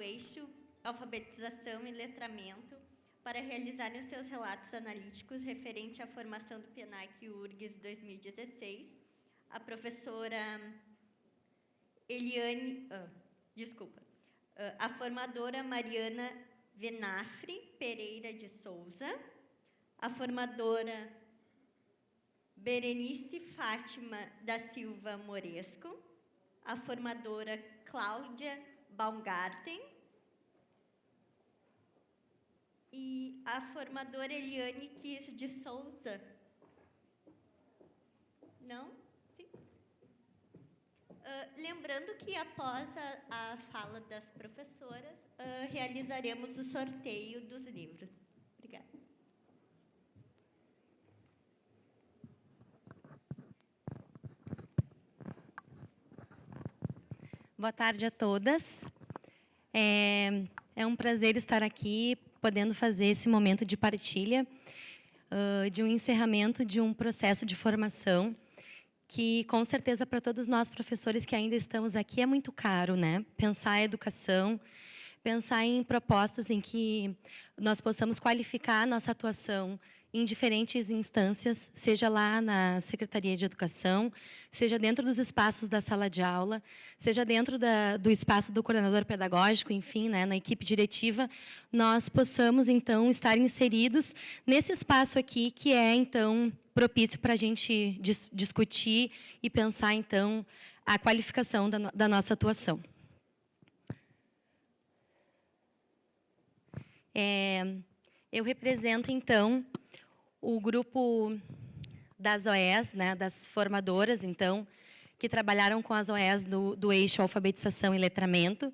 eixo Alfabetização e Letramento para realizarem os seus relatos analíticos referente à formação do PENAC URGS 2016, a professora a formadora Mariana Venafre Pereira de Souza, a formadora Berenice Fátima da Silva Moresco, a formadora Cláudia Baumgarten e a formadora Eliane Kiss de Souza. Não? Sim. Lembrando que após a fala das professoras, realizaremos o sorteio dos livros. Obrigada. Boa tarde a todas. É um prazer estar aqui, podendo fazer esse momento de partilha, de um encerramento de um processo de formação, que, com certeza, para todos nós, professores que ainda estamos aqui, é muito caro, né? Pensar a educação, pensar em propostas em que nós possamos qualificar a nossa atuação em diferentes instâncias, seja lá na Secretaria de Educação, seja dentro dos espaços da sala de aula, seja dentro do espaço do coordenador pedagógico, enfim, né, na equipe diretiva, nós possamos, então, estar inseridos nesse espaço aqui, que é, então, propício para a gente discutir e pensar, então, a qualificação da nossa atuação. Eu represento, então, o grupo das OEs, né, das formadoras, então, que trabalharam com as OEs do eixo Alfabetização e Letramento.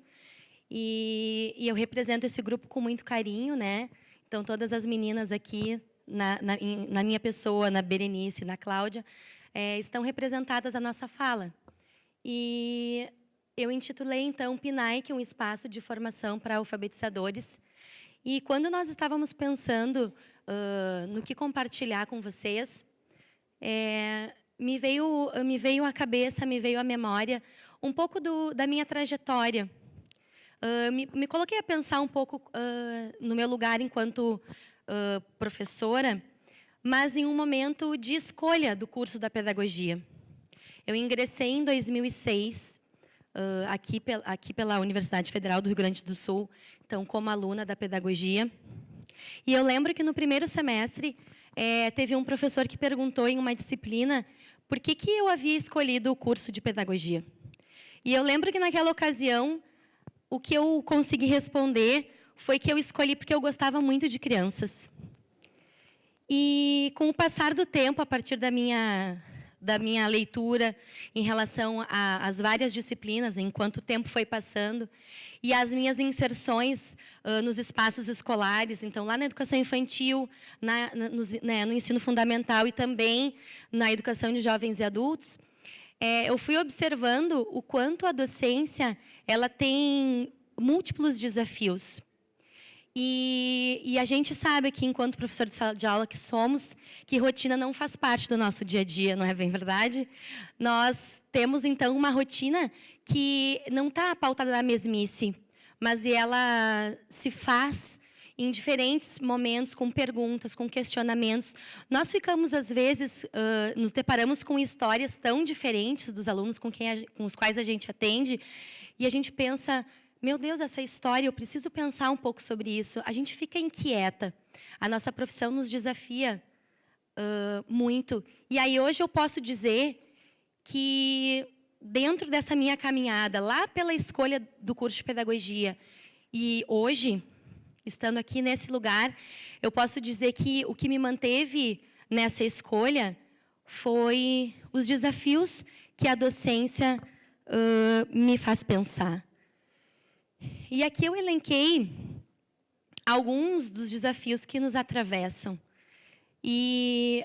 E eu represento esse grupo com muito carinho, né? Então, todas as meninas aqui, na minha pessoa, na Berenice, na Cláudia, estão representadas a nossa fala. E eu intitulei, então, PNAEC, um espaço de formação para alfabetizadores. E quando nós estávamos pensando no que compartilhar com vocês, me veio à cabeça, me veio à memória um pouco da minha trajetória. Me coloquei a pensar um pouco no meu lugar enquanto professora, mas em um momento de escolha do curso da pedagogia. Eu ingressei em 2006, aqui pela Universidade Federal do Rio Grande do Sul, então, como aluna da pedagogia. E eu lembro que no primeiro semestre teve um professor que perguntou em uma disciplina por que eu havia escolhido o curso de pedagogia. E eu lembro que naquela ocasião o que eu consegui responder foi que eu escolhi porque eu gostava muito de crianças. E com o passar do tempo, a partir da minha leitura em relação às várias disciplinas, enquanto o tempo foi passando, e as minhas inserções nos espaços escolares, então, lá na educação infantil, no ensino fundamental e também na educação de jovens e adultos, eu fui observando o quanto a docência ela tem múltiplos desafios. E a gente sabe aqui, enquanto professor de sala de aula que somos, que rotina não faz parte do nosso dia a dia, não é bem verdade? Nós temos, então, uma rotina que não está pautada na mesmice, mas ela se faz em diferentes momentos, com perguntas, com questionamentos. Nós ficamos, às vezes, nos deparamos com histórias tão diferentes dos alunos com os quais a gente atende, e a gente pensa, meu Deus, essa história, eu preciso pensar um pouco sobre isso. A gente fica inquieta. A nossa profissão nos desafia muito. E aí, hoje, eu posso dizer que, dentro dessa minha caminhada, lá pela escolha do curso de pedagogia, e hoje, estando aqui nesse lugar, eu posso dizer que o que me manteve nessa escolha foi os desafios que a docência me faz pensar. E aqui eu elenquei alguns dos desafios que nos atravessam. E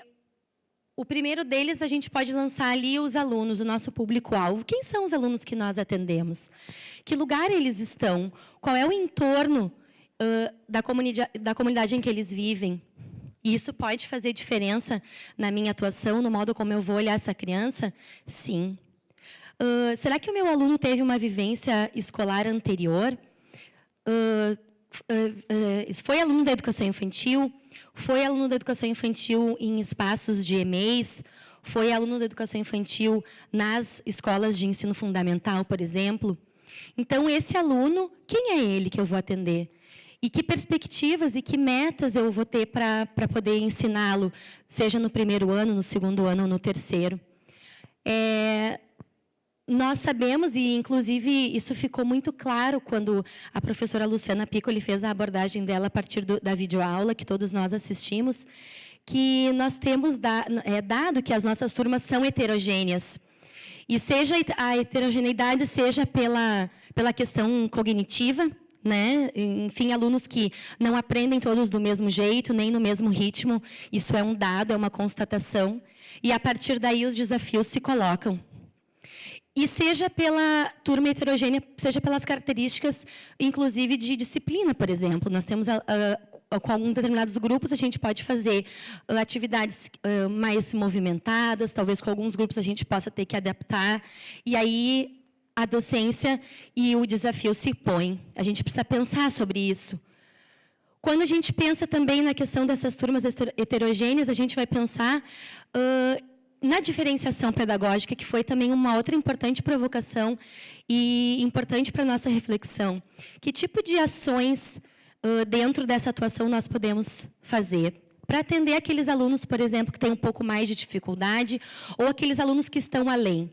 o primeiro deles, a gente pode lançar ali os alunos, o nosso público-alvo. Quem são os alunos que nós atendemos? Que lugar eles estão? Qual é o entorno da comunidade em que eles vivem? E isso pode fazer diferença na minha atuação, no modo como eu vou olhar essa criança? Sim. Será que o meu aluno teve uma vivência escolar anterior? foi aluno da educação infantil, foi aluno da educação infantil em espaços de EMEIs, foi aluno da educação infantil nas escolas de ensino fundamental, por exemplo. Então, esse aluno, quem é ele que eu vou atender? E que perspectivas e que metas eu vou ter para poder ensiná-lo, seja no primeiro ano, no segundo ano ou no terceiro? Nós sabemos, e inclusive isso ficou muito claro quando a professora Luciana Piccoli fez a abordagem dela a partir da videoaula, que todos nós assistimos, que nós temos dado que as nossas turmas são heterogêneas. E seja a heterogeneidade, seja pela questão cognitiva, né? Enfim, alunos que não aprendem todos do mesmo jeito, nem no mesmo ritmo, isso é um dado, é uma constatação, e a partir daí os desafios se colocam. E seja pela turma heterogênea, seja pelas características, inclusive, de disciplina, por exemplo. Nós temos, com alguns determinados grupos, a gente pode fazer atividades mais movimentadas, talvez com alguns grupos a gente possa ter que adaptar, e aí a docência e o desafio se põem. A gente precisa pensar sobre isso. Quando a gente pensa também na questão dessas turmas heterogêneas, a gente vai pensar na diferenciação pedagógica, que foi também uma outra importante provocação e importante para a nossa reflexão. Que tipo de ações dentro dessa atuação nós podemos fazer para atender aqueles alunos, por exemplo, que têm um pouco mais de dificuldade, ou aqueles alunos que estão além?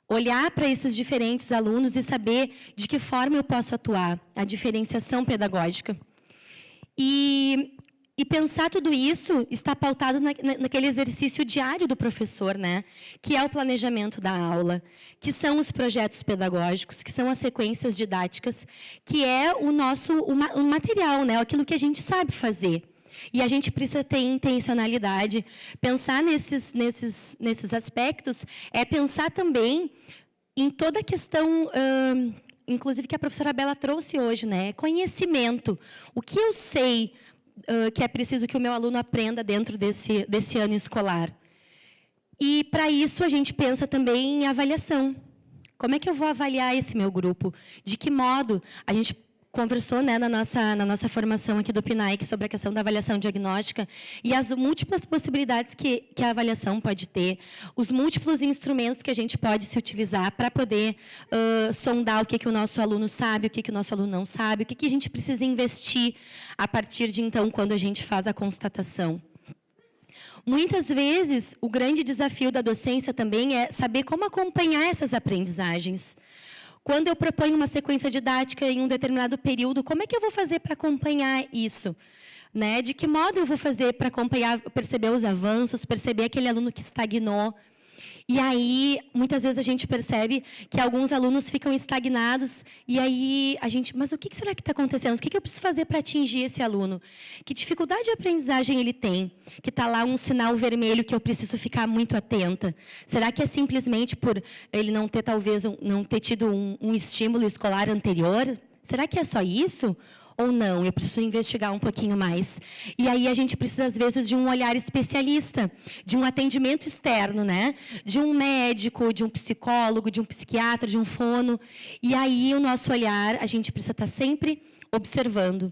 Olhar para esses diferentes alunos e saber de que forma eu posso atuar, a diferenciação pedagógica. E pensar tudo isso está pautado naquele exercício diário do professor, né? Que é o planejamento da aula, que são os projetos pedagógicos, que são as sequências didáticas, que é o material, né? Aquilo que a gente sabe fazer. E a gente precisa ter intencionalidade. Pensar nesses aspectos é pensar também em toda a questão, inclusive que a professora Bela trouxe hoje, né? Conhecimento. O que eu sei que é preciso que o meu aluno aprenda dentro desse ano escolar. E, para isso, a gente pensa também em avaliação. Como é que eu vou avaliar esse meu grupo? De que modo? A gente conversou, né, na nossa formação aqui do PNAEC sobre a questão da avaliação diagnóstica e as múltiplas possibilidades que a avaliação pode ter, os múltiplos instrumentos que a gente pode se utilizar para poder sondar o que o nosso aluno sabe, o que o nosso aluno não sabe, o que a gente precisa investir a partir de, então, quando a gente faz a constatação. Muitas vezes, o grande desafio da docência também é saber como acompanhar essas aprendizagens. Quando eu proponho uma sequência didática em um determinado período, como é que eu vou fazer para acompanhar isso? Né? De que modo eu vou fazer para acompanhar, perceber os avanços, perceber aquele aluno que estagnou? E aí, muitas vezes a gente percebe que alguns alunos ficam estagnados, e aí a gente, mas o que será que está acontecendo? O que eu preciso fazer para atingir esse aluno? Que dificuldade de aprendizagem ele tem? Que está lá um sinal vermelho que eu preciso ficar muito atenta. Será que é simplesmente por ele não ter, talvez, não ter tido um estímulo escolar anterior? Será que é só isso? Ou não, eu preciso investigar um pouquinho mais. E aí a gente precisa, às vezes, de um olhar especialista, de um atendimento externo, né? De um médico, de um psicólogo, de um psiquiatra, de um fono. E aí o nosso olhar, a gente precisa estar sempre observando.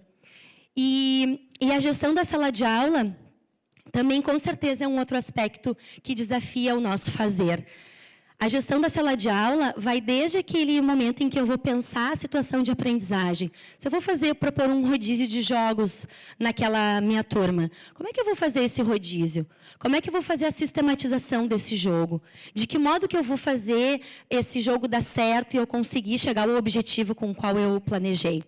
E a gestão da sala de aula também, com certeza, é um outro aspecto que desafia o nosso fazer. A gestão da sala de aula vai desde aquele momento em que eu vou pensar a situação de aprendizagem. Se eu vou propor um rodízio de jogos naquela minha turma, como é que eu vou fazer esse rodízio? Como é que eu vou fazer a sistematização desse jogo? De que modo que eu vou fazer esse jogo dar certo e eu conseguir chegar ao objetivo com o qual eu planejei?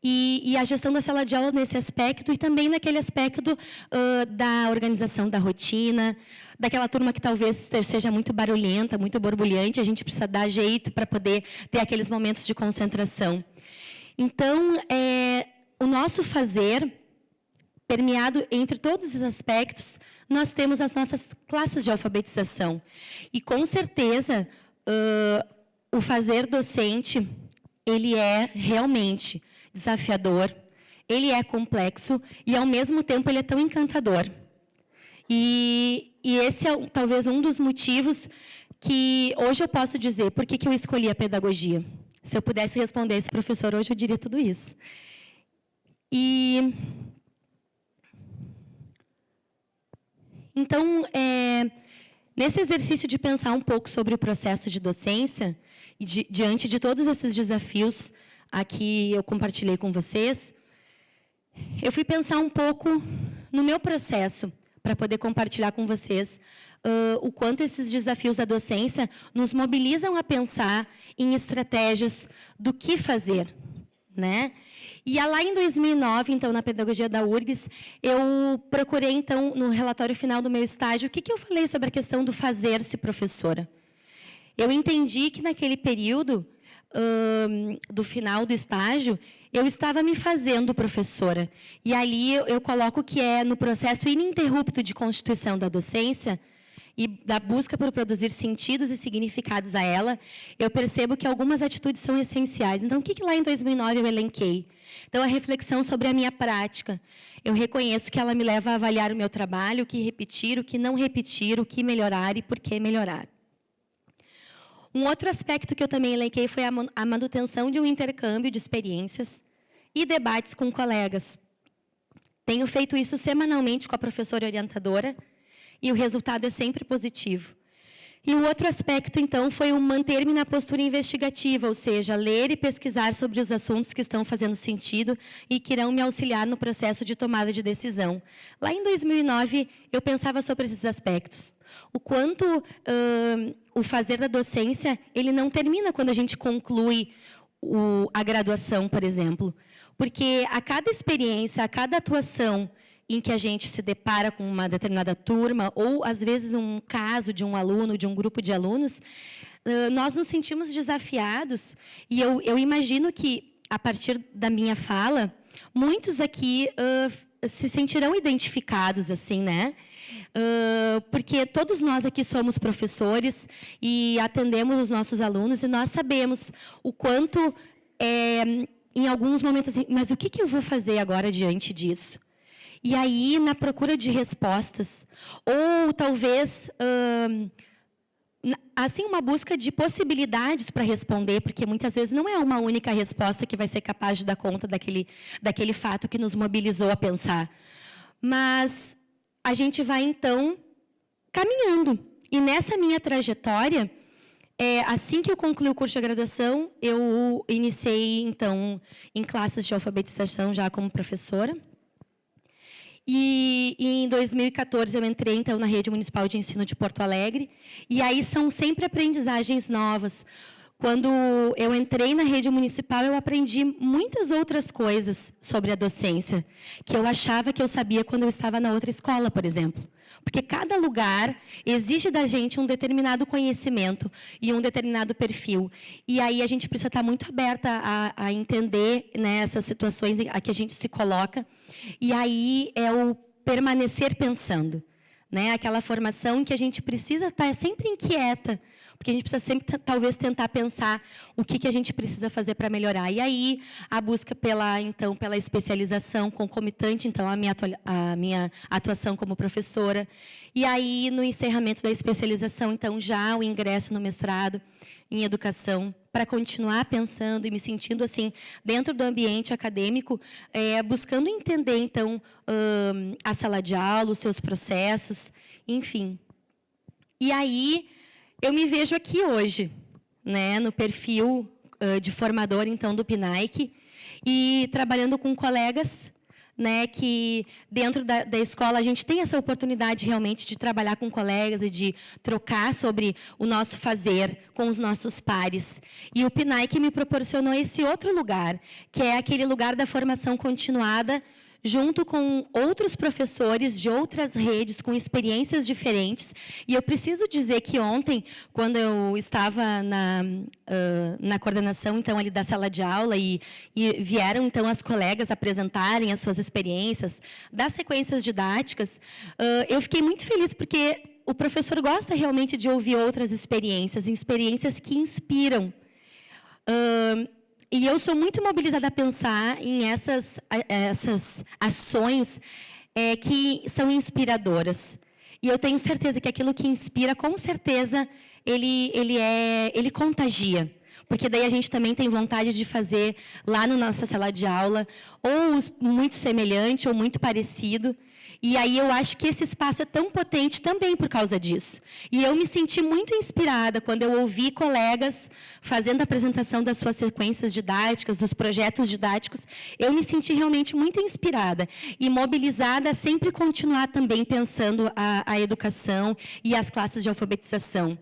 E a gestão da sala de aula nesse aspecto e também naquele aspecto da organização da rotina, daquela turma que talvez seja muito barulhenta, muito borbulhante, a gente precisa dar jeito para poder ter aqueles momentos de concentração. Então, o nosso fazer, permeado entre todos os aspectos, nós temos as nossas classes de alfabetização. E, com certeza, o fazer docente, ele é realmente desafiador, ele é complexo e, ao mesmo tempo, ele é tão encantador. E esse é talvez um dos motivos que hoje eu posso dizer por que eu escolhi a pedagogia. Se eu pudesse responder esse professor hoje, eu diria tudo isso. E então, nesse exercício de pensar um pouco sobre o processo de docência, e diante de todos esses desafios aqui eu compartilhei com vocês, eu fui pensar um pouco no meu processo, para poder compartilhar com vocês o quanto esses desafios da docência nos mobilizam a pensar em estratégias do que fazer, né? E lá em 2009, então, na pedagogia da URGS, eu procurei, então, no relatório final do meu estágio, o que eu falei sobre a questão do fazer-se professora. Eu entendi que, naquele período, do final do estágio, eu estava me fazendo professora. E ali eu coloco que é no processo ininterrupto de constituição da docência e da busca por produzir sentidos e significados a ela, eu percebo que algumas atitudes são essenciais. Então, o que lá em 2009 eu elenquei? Então, a reflexão sobre a minha prática. Eu reconheço que ela me leva a avaliar o meu trabalho, o que repetir, o que não repetir, o que melhorar e por que melhorar. Um outro aspecto que eu também elenquei foi a manutenção de um intercâmbio de experiências e debates com colegas. Tenho feito isso semanalmente com a professora orientadora e o resultado é sempre positivo. E o outro aspecto, então, foi o manter-me na postura investigativa, ou seja, ler e pesquisar sobre os assuntos que estão fazendo sentido e que irão me auxiliar no processo de tomada de decisão. Lá em 2009, eu pensava sobre esses aspectos. O quanto o fazer da docência, ele não termina quando a gente conclui a graduação, por exemplo. Porque a cada experiência, a cada atuação em que a gente se depara com uma determinada turma, ou, às vezes, um caso de um aluno, de um grupo de alunos, nós nos sentimos desafiados. E eu imagino que, a partir da minha fala, muitos aqui se sentirão identificados, assim, né? Porque todos nós aqui somos professores e atendemos os nossos alunos, e nós sabemos o quanto, em alguns momentos, mas o que eu vou fazer agora diante disso? E aí, na procura de respostas, ou talvez, assim, uma busca de possibilidades para responder, porque muitas vezes não é uma única resposta que vai ser capaz de dar conta daquele fato que nos mobilizou a pensar. Mas a gente vai, então, caminhando. E nessa minha trajetória, assim que eu concluí o curso de graduação, eu iniciei, então, em classes de alfabetização já como professora. E em 2014 eu entrei, então, na Rede Municipal de Ensino de Porto Alegre. E aí são sempre aprendizagens novas. Quando eu entrei na rede municipal, eu aprendi muitas outras coisas sobre a docência, que eu achava que eu sabia quando eu estava na outra escola, por exemplo. Porque cada lugar exige da gente um determinado conhecimento e um determinado perfil. E aí a gente precisa estar muito aberta a entender, né, essas situações a que a gente se coloca. E aí é o permanecer pensando, né? Aquela formação em que a gente precisa estar sempre inquieta, porque a gente precisa sempre, talvez, tentar pensar o que a gente precisa fazer para melhorar. E aí, a busca pela especialização concomitante, então, a minha atuação como professora. E aí, no encerramento da especialização, então, já o ingresso no mestrado em educação, para continuar pensando e me sentindo, assim, dentro do ambiente acadêmico, buscando entender, então, a sala de aula, os seus processos, enfim. E aí, eu me vejo aqui hoje, né, no perfil de formador, então, do PNAEC, e trabalhando com colegas, né, que dentro da escola a gente tem essa oportunidade realmente de trabalhar com colegas e de trocar sobre o nosso fazer com os nossos pares. E o PNAEC me proporcionou esse outro lugar, que é aquele lugar da formação continuada, junto com outros professores de outras redes, com experiências diferentes. E eu preciso dizer que ontem, quando eu estava na coordenação, então, ali da sala de aula, e vieram, então, as colegas apresentarem as suas experiências das sequências didáticas, eu fiquei muito feliz, porque o professor gosta realmente de ouvir outras experiências que inspiram. E eu sou muito mobilizada a pensar em essas ações que são inspiradoras. E eu tenho certeza que aquilo que inspira, com certeza, ele contagia. porque daí a gente também tem vontade de fazer lá na nossa sala de aula, ou muito semelhante, ou muito parecido. E aí eu acho que esse espaço é tão potente também por causa disso. E eu me senti muito inspirada quando eu ouvi colegas fazendo a apresentação das suas sequências didáticas, dos projetos didáticos. Eu me senti realmente muito inspirada e mobilizada a sempre continuar também pensando a educação e as classes de alfabetização.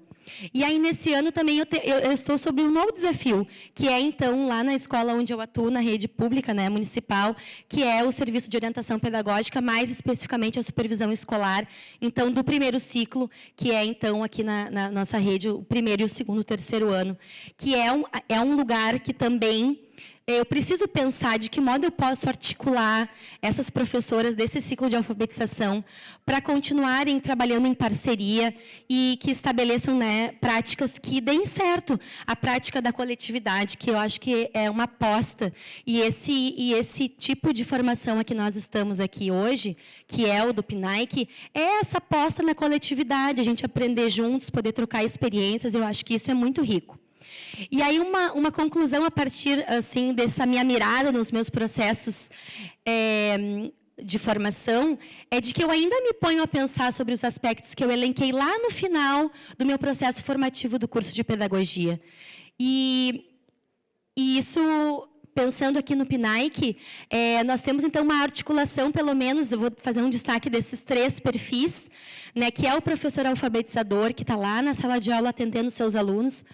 E aí, nesse ano, também eu estou sob um novo desafio, que é, então, lá na escola onde eu atuo, na rede pública, né, municipal, que é o serviço de orientação pedagógica, mais especificamente a supervisão escolar, então, do primeiro ciclo, que é, então, aqui na nossa rede, o primeiro, o segundo, o terceiro ano, que é um lugar que também eu preciso pensar de que modo eu posso articular essas professoras desse ciclo de alfabetização para continuarem trabalhando em parceria e que estabeleçam, né, práticas que deem certo. A prática da coletividade, que eu acho que é uma aposta. E esse tipo de formação a que nós estamos aqui hoje, que é o do PNAEC, é essa aposta na coletividade, a gente aprender juntos, poder trocar experiências, eu acho que isso é muito rico. E aí, uma conclusão a partir, assim, dessa minha mirada nos meus processos de formação, é de que eu ainda me ponho a pensar sobre os aspectos que eu elenquei lá no final do meu processo formativo do curso de pedagogia. E isso, pensando aqui no PNAEC, nós temos, então, uma articulação, pelo menos, eu vou fazer um destaque desses 3 perfis, né, que é o professor alfabetizador, que está lá na sala de aula atendendo seus alunos,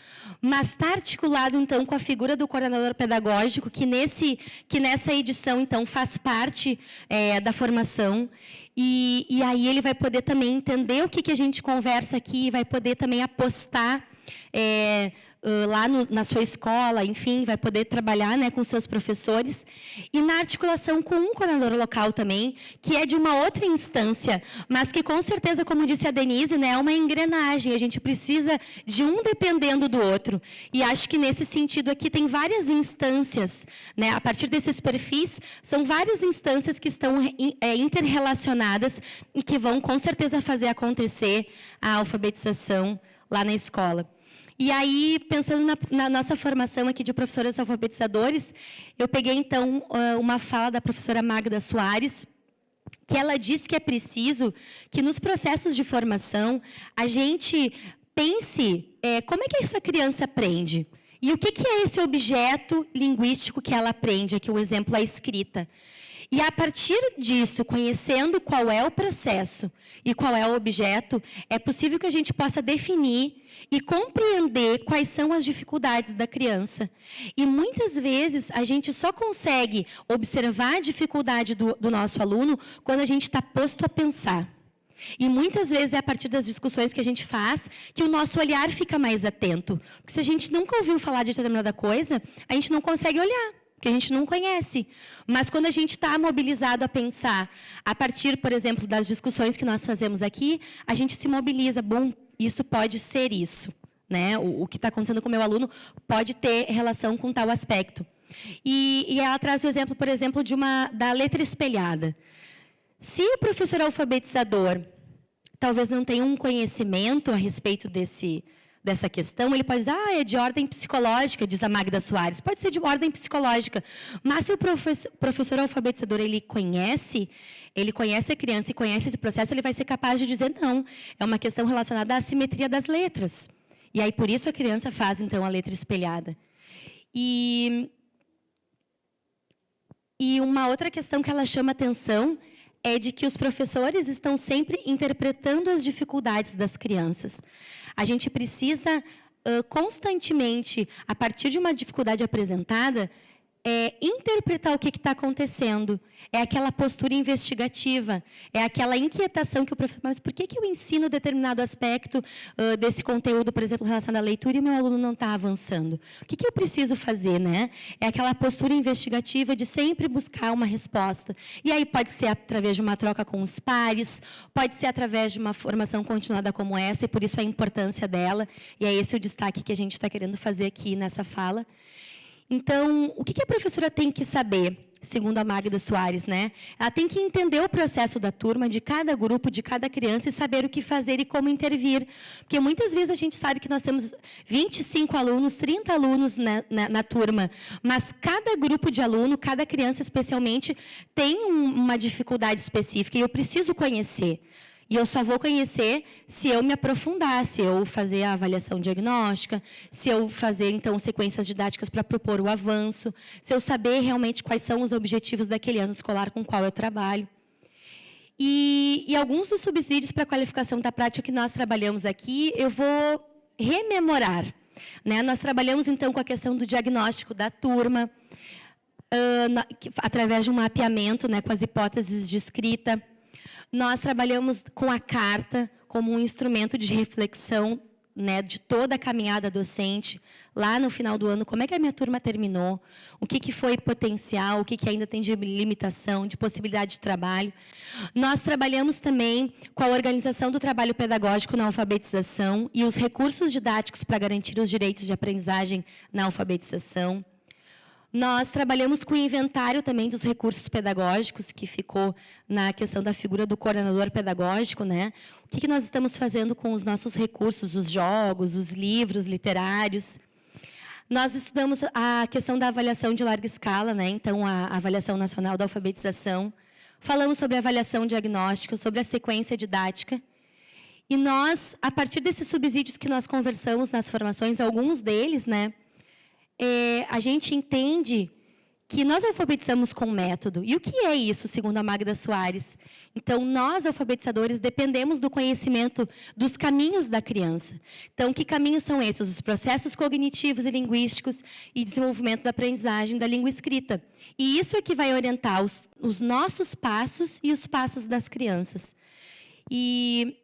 mas está articulado, então, com a figura do coordenador pedagógico, que nessa edição, então, faz parte da formação, e aí ele vai poder também entender o que a gente conversa aqui, vai poder também apostar lá na sua escola, enfim, vai poder trabalhar, né, com seus professores, e na articulação com um coordenador local também, que é de uma outra instância, mas que, com certeza, como disse a Denise, né, é uma engrenagem, a gente precisa de um dependendo do outro. E acho que, nesse sentido aqui, tem várias instâncias, né, a partir desses perfis, são várias instâncias que estão interrelacionadas e que vão, com certeza, fazer acontecer a alfabetização lá na escola. E aí, pensando na nossa formação aqui de professores alfabetizadores, eu peguei, então, uma fala da professora Magda Soares, que ela disse que é preciso que, nos processos de formação, a gente pense como é que essa criança aprende. E o que é esse objeto linguístico que ela aprende? Aqui o exemplo é a escrita. E, a partir disso, conhecendo qual é o processo e qual é o objeto, é possível que a gente possa definir e compreender quais são as dificuldades da criança. E, muitas vezes, a gente só consegue observar a dificuldade do nosso aluno quando a gente está posto a pensar. E, muitas vezes, é a partir das discussões que a gente faz que o nosso olhar fica mais atento. Porque, se a gente nunca ouviu falar de determinada coisa, a gente não consegue olhar, que a gente não conhece. Mas, quando a gente está mobilizado a pensar, a partir, por exemplo, das discussões que nós fazemos aqui, a gente se mobiliza. Bom, isso pode ser isso, né? O que está acontecendo com o meu aluno pode ter relação com tal aspecto. E ela traz o exemplo, por exemplo, da letra espelhada. Se o professor alfabetizador talvez não tenha um conhecimento a respeito dessa questão, ele pode dizer, é de ordem psicológica, diz a Magda Soares. Pode ser de ordem psicológica. Mas, se o professor alfabetizador ele conhece a criança e conhece esse processo, ele vai ser capaz de dizer, não, é uma questão relacionada à assimetria das letras. E aí, por isso, a criança faz, então, a letra espelhada. E uma outra questão que ela chama atenção é de que os professores estão sempre interpretando as dificuldades das crianças. A gente precisa, constantemente, a partir de uma dificuldade apresentada, interpretar o que está acontecendo. É aquela postura investigativa, é aquela inquietação que o professor... Mas por que eu ensino determinado aspecto desse conteúdo, por exemplo, relacionado à leitura, e o meu aluno não está avançando? O que eu preciso fazer, né? É aquela postura investigativa de sempre buscar uma resposta. E aí pode ser através de uma troca com os pares, pode ser através de uma formação continuada como essa, e por isso a importância dela, e é esse o destaque que a gente está querendo fazer aqui nessa fala. Então, o que a professora tem que saber? segundo a Magda Soares, né? Ela tem que entender o processo da turma, de cada grupo, de cada criança, e saber o que fazer e como intervir. Porque muitas vezes a gente sabe que nós temos 25 alunos, 30 alunos na turma, mas cada grupo de aluno, cada criança especialmente, tem uma dificuldade específica, e eu preciso conhecer. E eu só vou conhecer se eu me aprofundar, se eu fazer a avaliação diagnóstica, se eu fazer, então, sequências didáticas para propor o avanço, se eu saber realmente quais são os objetivos daquele ano escolar com o qual eu trabalho. E alguns dos subsídios para a qualificação da prática que nós trabalhamos aqui, eu vou rememorar. Né? Nós trabalhamos, então, com a questão do diagnóstico da turma, através de um mapeamento, né, com as hipóteses de escrita. Nós trabalhamos com a carta como um instrumento de reflexão, né, de toda a caminhada docente, lá no final do ano, como é que a minha turma terminou, o que foi potencial, o que ainda tem de limitação, de possibilidade de trabalho. Nós trabalhamos também com a organização do trabalho pedagógico na alfabetização e os recursos didáticos para garantir os direitos de aprendizagem na alfabetização. Nós trabalhamos com o inventário também dos recursos pedagógicos, que ficou na questão da figura do coordenador pedagógico, né? O que nós estamos fazendo com os nossos recursos, os jogos, os livros literários. Nós estudamos a questão da avaliação de larga escala, né? Então, a avaliação nacional da alfabetização. Falamos sobre a avaliação diagnóstica, sobre a sequência didática. E nós, a partir desses subsídios que nós conversamos nas formações, alguns deles, né? A gente entende que nós alfabetizamos com método. E o que é isso, segundo a Magda Soares? Então, nós, alfabetizadores, dependemos do conhecimento dos caminhos da criança. Então, que caminhos são esses? Os processos cognitivos e linguísticos e desenvolvimento da aprendizagem da língua escrita. E isso é que vai orientar os nossos passos e os passos das crianças. E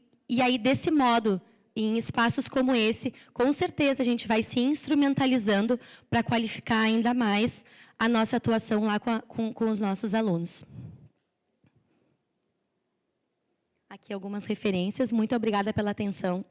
aí, desse modo, em espaços como esse, com certeza a gente vai se instrumentalizando para qualificar ainda mais a nossa atuação lá com os nossos alunos. Aqui algumas referências. Muito obrigada pela atenção.